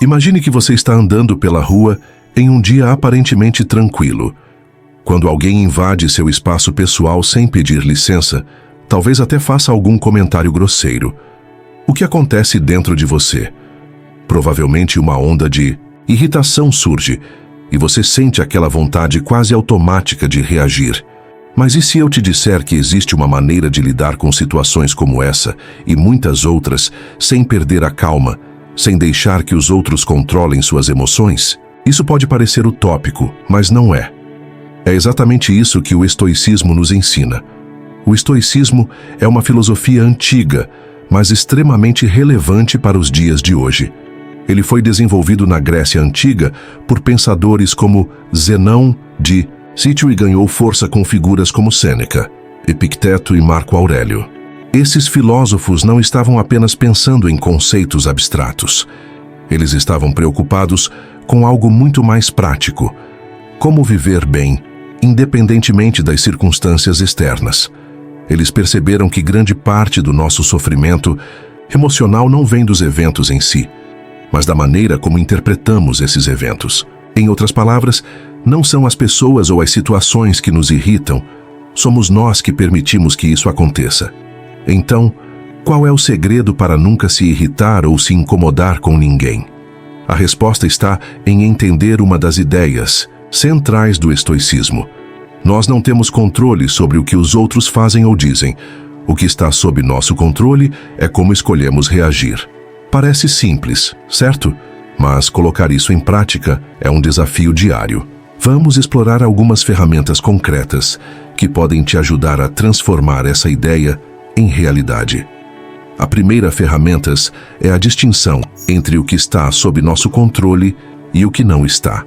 Imagine que você está andando pela rua em um dia aparentemente tranquilo. Quando alguém invade seu espaço pessoal sem pedir licença, talvez até faça algum comentário grosseiro. O que acontece dentro de você? Provavelmente uma onda de irritação surge e você sente aquela vontade quase automática de reagir. Mas e se eu te disser que existe uma maneira de lidar com situações como essa e muitas outras sem perder a calma, sem deixar que os outros controlem suas emoções? Isso pode parecer utópico, mas não é. É exatamente isso que o estoicismo nos ensina. O estoicismo é uma filosofia antiga, mas extremamente relevante para os dias de hoje. Ele foi desenvolvido na Grécia Antiga por pensadores como Zenão de Cítio e ganhou força com figuras como Sêneca, Epicteto e Marco Aurélio. Esses filósofos não estavam apenas pensando em conceitos abstratos. Eles estavam preocupados com algo muito mais prático: como viver bem, independentemente das circunstâncias externas. Eles perceberam que grande parte do nosso sofrimento emocional não vem dos eventos em si, mas da maneira como interpretamos esses eventos. Em outras palavras, não são as pessoas ou as situações que nos irritam, somos nós que permitimos que isso aconteça. Então, qual é o segredo para nunca se irritar ou se incomodar com ninguém? A resposta está em entender uma das ideias centrais do estoicismo. Nós não temos controle sobre o que os outros fazem ou dizem. O que está sob nosso controle é como escolhemos reagir. Parece simples, certo? Mas colocar isso em prática é um desafio diário. Vamos explorar algumas ferramentas concretas que podem te ajudar a transformar essa ideia em realidade. A primeira ferramenta é a distinção entre o que está sob nosso controle e o que não está.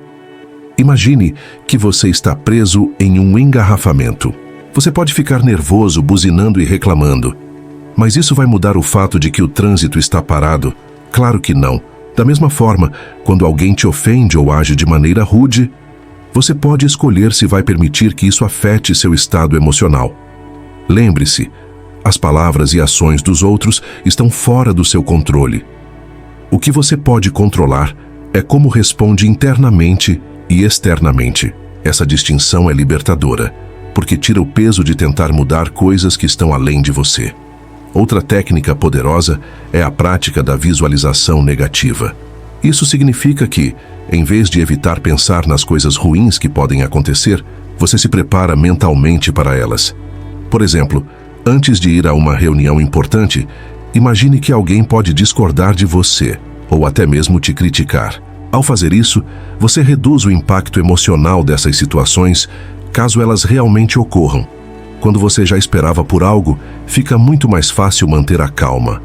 Imagine que você está preso em um engarrafamento. Você pode ficar nervoso, buzinando e reclamando. Mas isso vai mudar o fato de que o trânsito está parado? Claro que não. Da mesma forma, quando alguém te ofende ou age de maneira rude, você pode escolher se vai permitir que isso afete seu estado emocional. Lembre-se, as palavras e ações dos outros estão fora do seu controle. O que você pode controlar é como responde internamente e externamente. Essa distinção é libertadora, porque tira o peso de tentar mudar coisas que estão além de você. Outra técnica poderosa é a prática da visualização negativa. Isso significa que, em vez de evitar pensar nas coisas ruins que podem acontecer, você se prepara mentalmente para elas. Por exemplo, antes de ir a uma reunião importante, imagine que alguém pode discordar de você, ou até mesmo te criticar. Ao fazer isso, você reduz o impacto emocional dessas situações, caso elas realmente ocorram. Quando você já esperava por algo, fica muito mais fácil manter a calma.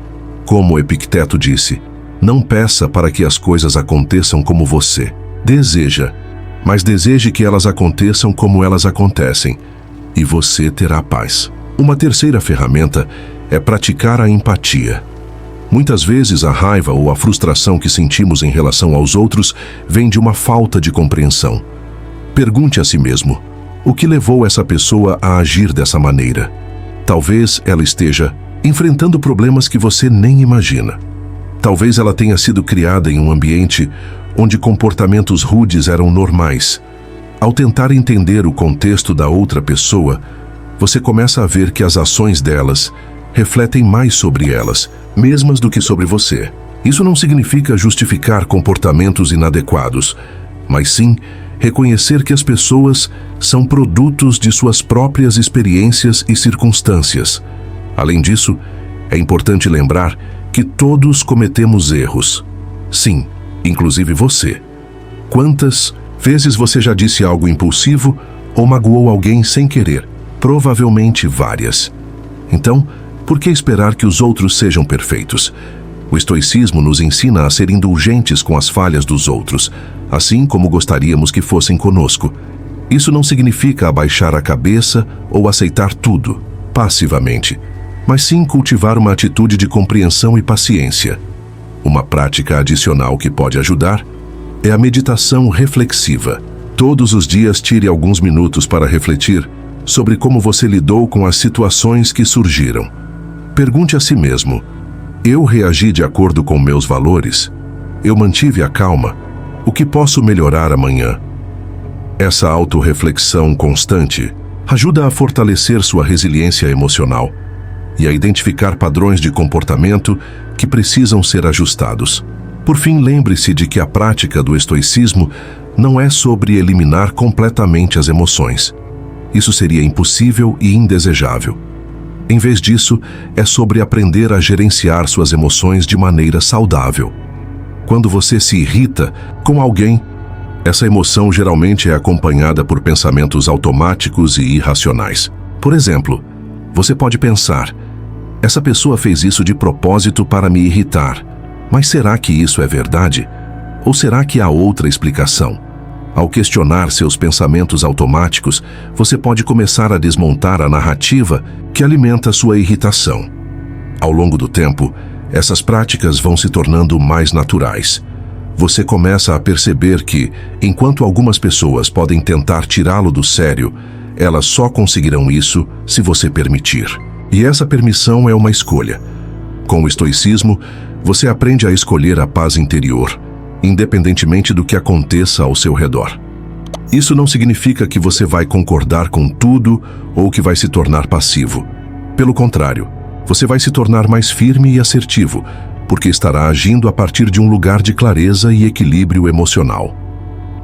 Como Epicteto disse, não peça para que as coisas aconteçam como você deseja, mas deseje que elas aconteçam como elas acontecem, e você terá paz. Uma terceira ferramenta é praticar a empatia. Muitas vezes a raiva ou a frustração que sentimos em relação aos outros vem de uma falta de compreensão. Pergunte a si mesmo: o que levou essa pessoa a agir dessa maneira? Talvez ela esteja enfrentando problemas que você nem imagina. Talvez ela tenha sido criada em um ambiente onde comportamentos rudes eram normais. Ao tentar entender o contexto da outra pessoa, você começa a ver que as ações delas refletem mais sobre elas mesmas do que sobre você. Isso não significa justificar comportamentos inadequados, mas sim reconhecer que as pessoas são produtos de suas próprias experiências e circunstâncias. Além disso, é importante lembrar que todos cometemos erros. Sim, inclusive você. Quantas vezes você já disse algo impulsivo ou magoou alguém sem querer? Provavelmente várias. Então, por que esperar que os outros sejam perfeitos? O estoicismo nos ensina a ser indulgentes com as falhas dos outros, assim como gostaríamos que fossem conosco. Isso não significa abaixar a cabeça ou aceitar tudo, passivamente, mas sim cultivar uma atitude de compreensão e paciência. Uma prática adicional que pode ajudar é a meditação reflexiva. Todos os dias tire alguns minutos para refletir sobre como você lidou com as situações que surgiram. Pergunte a si mesmo: eu reagi de acordo com meus valores? Eu mantive a calma. O que posso melhorar amanhã? Essa autorreflexão constante ajuda a fortalecer sua resiliência emocional e a identificar padrões de comportamento que precisam ser ajustados. Por fim, lembre-se de que a prática do estoicismo não é sobre eliminar completamente as emoções. Isso seria impossível e indesejável. Em vez disso, é sobre aprender a gerenciar suas emoções de maneira saudável. Quando você se irrita com alguém, essa emoção geralmente é acompanhada por pensamentos automáticos e irracionais. Por exemplo, você pode pensar: essa pessoa fez isso de propósito para me irritar. Mas será que isso é verdade? Ou será que há outra explicação? Ao questionar seus pensamentos automáticos, você pode começar a desmontar a narrativa que alimenta sua irritação. Ao longo do tempo, essas práticas vão se tornando mais naturais. Você começa a perceber que, enquanto algumas pessoas podem tentar tirá-lo do sério, elas só conseguirão isso se você permitir. E essa permissão é uma escolha. Com o estoicismo, você aprende a escolher a paz interior, independentemente do que aconteça ao seu redor. Isso não significa que você vai concordar com tudo ou que vai se tornar passivo. Pelo contrário, você vai se tornar mais firme e assertivo, porque estará agindo a partir de um lugar de clareza e equilíbrio emocional.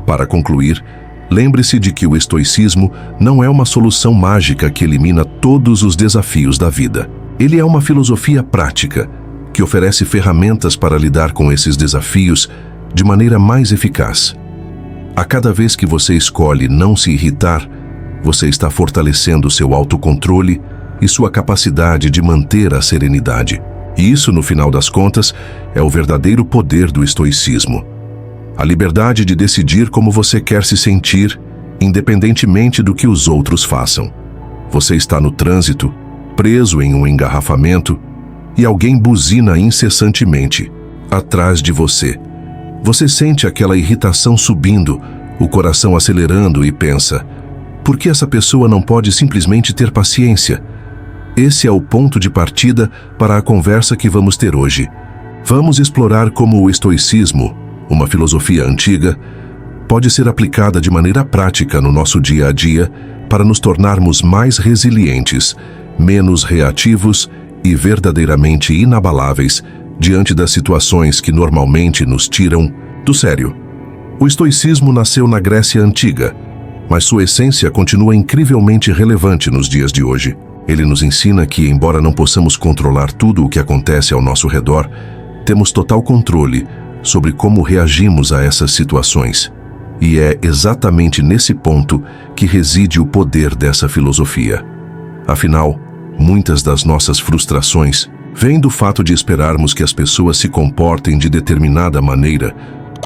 Para concluir, lembre-se de que o estoicismo não é uma solução mágica que elimina todos os desafios da vida. Ele é uma filosofia prática, que oferece ferramentas para lidar com esses desafios de maneira mais eficaz. A cada vez que você escolhe não se irritar, você está fortalecendo seu autocontrole e sua capacidade de manter a serenidade. E isso, no final das contas, é o verdadeiro poder do estoicismo. A liberdade de decidir como você quer se sentir, independentemente do que os outros façam. Você está no trânsito, preso em um engarrafamento, e alguém buzina incessantemente atrás de você. Você sente aquela irritação subindo, o coração acelerando e pensa: por que essa pessoa não pode simplesmente ter paciência? Esse é o ponto de partida para a conversa que vamos ter hoje. Vamos explorar como o estoicismo, uma filosofia antiga, pode ser aplicada de maneira prática no nosso dia a dia para nos tornarmos mais resilientes, menos reativos e verdadeiramente inabaláveis diante das situações que normalmente nos tiram do sério. O estoicismo nasceu na Grécia Antiga, mas sua essência continua incrivelmente relevante nos dias de hoje. Ele nos ensina que, embora não possamos controlar tudo o que acontece ao nosso redor, temos total controle sobre como reagimos a essas situações. E é exatamente nesse ponto que reside o poder dessa filosofia. Afinal, muitas das nossas frustrações vêm do fato de esperarmos que as pessoas se comportem de determinada maneira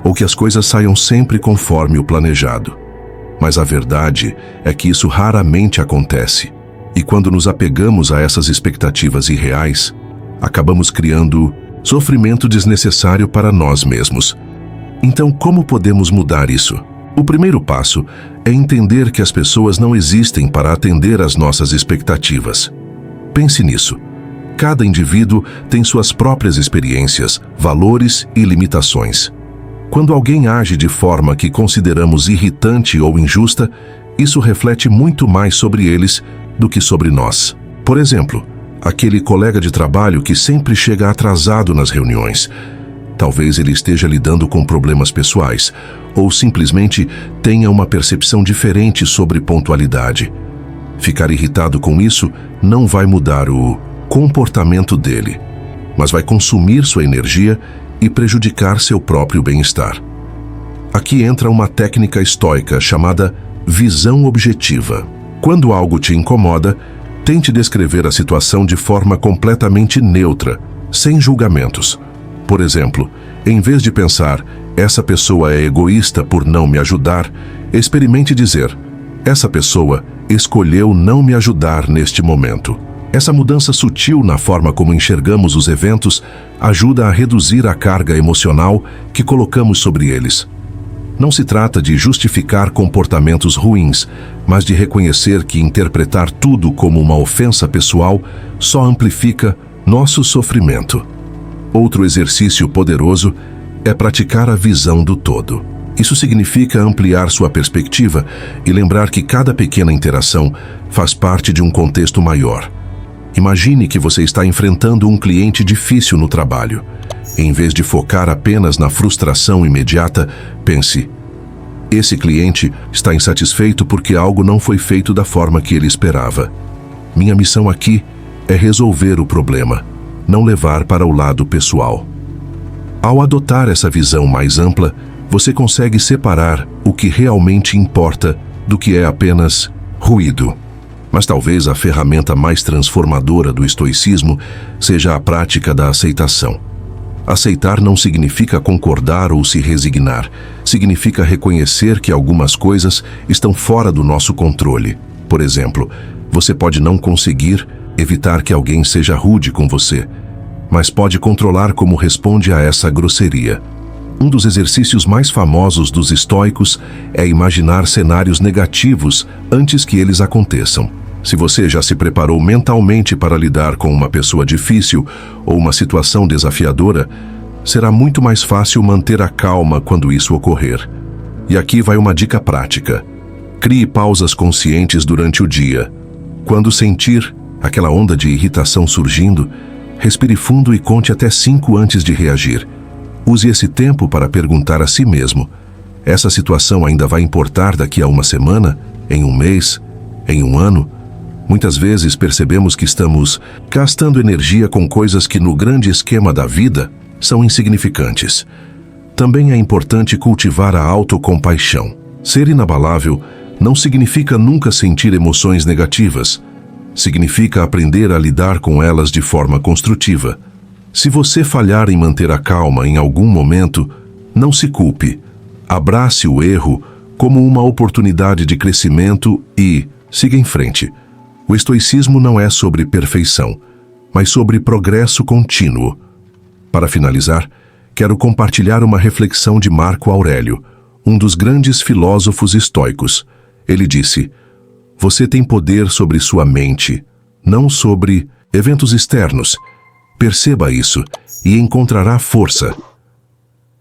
ou que as coisas saiam sempre conforme o planejado. Mas a verdade é que isso raramente acontece. E quando nos apegamos a essas expectativas irreais, acabamos criando sofrimento desnecessário para nós mesmos. Então, como podemos mudar isso? O primeiro passo é entender que as pessoas não existem para atender às nossas expectativas. Pense nisso. Cada indivíduo tem suas próprias experiências, valores e limitações. Quando alguém age de forma que consideramos irritante ou injusta, isso reflete muito mais sobre eles do que sobre nós. Por exemplo, aquele colega de trabalho que sempre chega atrasado nas reuniões. Talvez ele esteja lidando com problemas pessoais, ou simplesmente tenha uma percepção diferente sobre pontualidade. Ficar irritado com isso não vai mudar o comportamento dele, mas vai consumir sua energia e prejudicar seu próprio bem-estar. Aqui entra uma técnica estoica chamada visão objetiva. Quando algo te incomoda, tente descrever a situação de forma completamente neutra, sem julgamentos. Por exemplo, em vez de pensar, essa pessoa é egoísta por não me ajudar, experimente dizer, essa pessoa escolheu não me ajudar neste momento. Essa mudança sutil na forma como enxergamos os eventos ajuda a reduzir a carga emocional que colocamos sobre eles. Não se trata de justificar comportamentos ruins, mas de reconhecer que interpretar tudo como uma ofensa pessoal só amplifica nosso sofrimento. Outro exercício poderoso é praticar a visão do todo. Isso significa ampliar sua perspectiva e lembrar que cada pequena interação faz parte de um contexto maior. Imagine que você está enfrentando um cliente difícil no trabalho. Em vez de focar apenas na frustração imediata, pense: esse cliente está insatisfeito porque algo não foi feito da forma que ele esperava. Minha missão aqui é resolver o problema, não levar para o lado pessoal. Ao adotar essa visão mais ampla, você consegue separar o que realmente importa do que é apenas ruído. Mas talvez a ferramenta mais transformadora do estoicismo seja a prática da aceitação. Aceitar não significa concordar ou se resignar. Significa reconhecer que algumas coisas estão fora do nosso controle. Por exemplo, você pode não conseguir evitar que alguém seja rude com você, mas pode controlar como responde a essa grosseria. Um dos exercícios mais famosos dos estoicos é imaginar cenários negativos antes que eles aconteçam. Se você já se preparou mentalmente para lidar com uma pessoa difícil ou uma situação desafiadora, será muito mais fácil manter a calma quando isso ocorrer. E aqui vai uma dica prática. Crie pausas conscientes durante o dia. Quando sentir aquela onda de irritação surgindo, respire fundo e conte até 5 antes de reagir. Use esse tempo para perguntar a si mesmo: essa situação ainda vai importar daqui a uma semana, em um mês, em um ano? Muitas vezes percebemos que estamos gastando energia com coisas que no grande esquema da vida são insignificantes. Também é importante cultivar a autocompaixão. Ser inabalável não significa nunca sentir emoções negativas. Significa aprender a lidar com elas de forma construtiva. Se você falhar em manter a calma em algum momento, não se culpe. Abrace o erro como uma oportunidade de crescimento e siga em frente. O estoicismo não é sobre perfeição, mas sobre progresso contínuo. Para finalizar, quero compartilhar uma reflexão de Marco Aurélio, um dos grandes filósofos estoicos. Ele disse: você tem poder sobre sua mente, não sobre eventos externos. Perceba isso e encontrará força.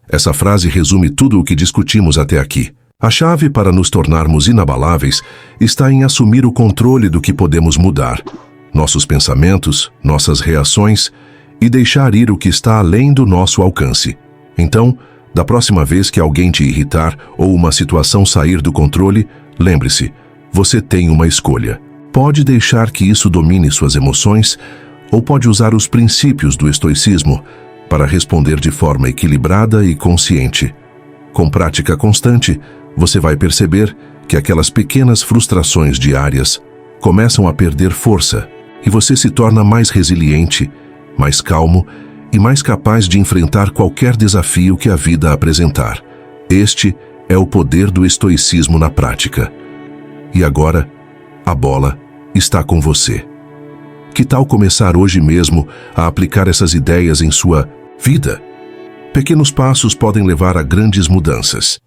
Essa frase resume tudo o que discutimos até aqui. A chave para nos tornarmos inabaláveis está em assumir o controle do que podemos mudar, nossos pensamentos, nossas reações, e deixar ir o que está além do nosso alcance. Então, da próxima vez que alguém te irritar ou uma situação sair do controle, lembre-se, você tem uma escolha. Pode deixar que isso domine suas emoções, ou pode usar os princípios do estoicismo para responder de forma equilibrada e consciente. Com prática constante, você vai perceber que aquelas pequenas frustrações diárias começam a perder força e você se torna mais resiliente, mais calmo e mais capaz de enfrentar qualquer desafio que a vida apresentar. Este é o poder do estoicismo na prática. E agora, a bola está com você. Que tal começar hoje mesmo a aplicar essas ideias em sua vida? Pequenos passos podem levar a grandes mudanças.